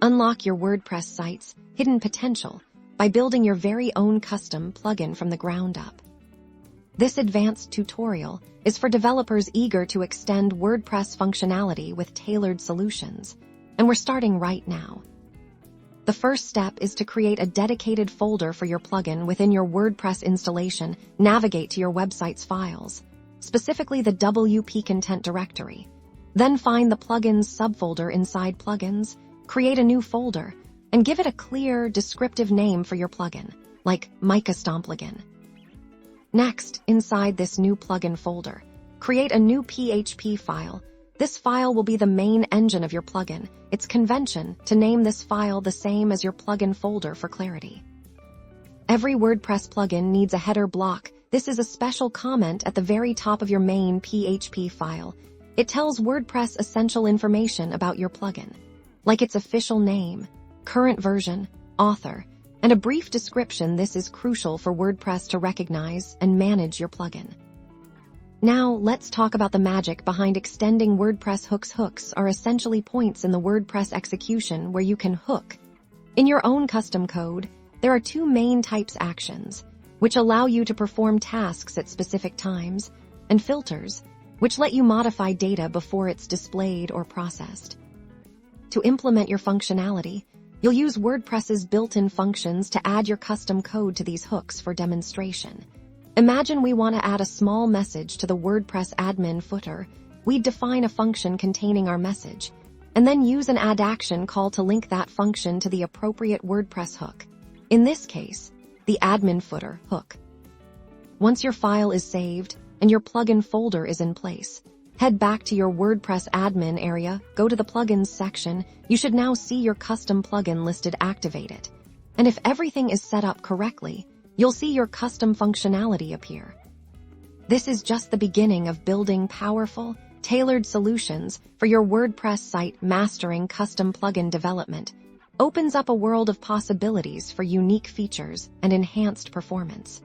Unlock your WordPress site's hidden potential by building your very own custom plugin from the ground up. This advanced tutorial is for developers eager to extend WordPress functionality with tailored solutions, and we're starting right now. The first step is to create a dedicated folder for your plugin within your WordPress installation. Navigate to your website's files, specifically the WP content directory. Then find the plugins subfolder inside plugins, create a new folder, and give it a clear, descriptive name for your plugin, like Mica Stomp plugin. Next, inside this new plugin folder, create a new PHP file. This file will be the main engine of your plugin. It's convention to name this file the same as your plugin folder for clarity. Every WordPress plugin needs a header block. This is a special comment at the very top of your main PHP file. It tells WordPress essential information about your plugin, like its official name, current version, author, and a brief description. This is crucial for WordPress to recognize and manage your plugin. Now, let's talk about the magic behind extending WordPress hooks. Hooks are essentially points in the WordPress execution where you can hook. In your own custom code, there are two main types: actions, which allow you to perform tasks at specific times, and filters, which let you modify data before it's displayed or processed. To implement your functionality, you'll use WordPress's built-in functions to add your custom code to these hooks for demonstration. Imagine we want to add a small message to the WordPress admin footer. We'd define a function containing our message, and then use an add action call to link that function to the appropriate WordPress hook. In this case, the admin footer hook. Once your file is saved and your plugin folder is in place, head back to your WordPress admin area, go to the plugins section. You should now see your custom plugin listed. Activate it. And if everything is set up correctly, you'll see your custom functionality appear. This is just the beginning of building powerful, tailored solutions for your WordPress site. Mastering custom plugin development opens up a world of possibilities for unique features and enhanced performance.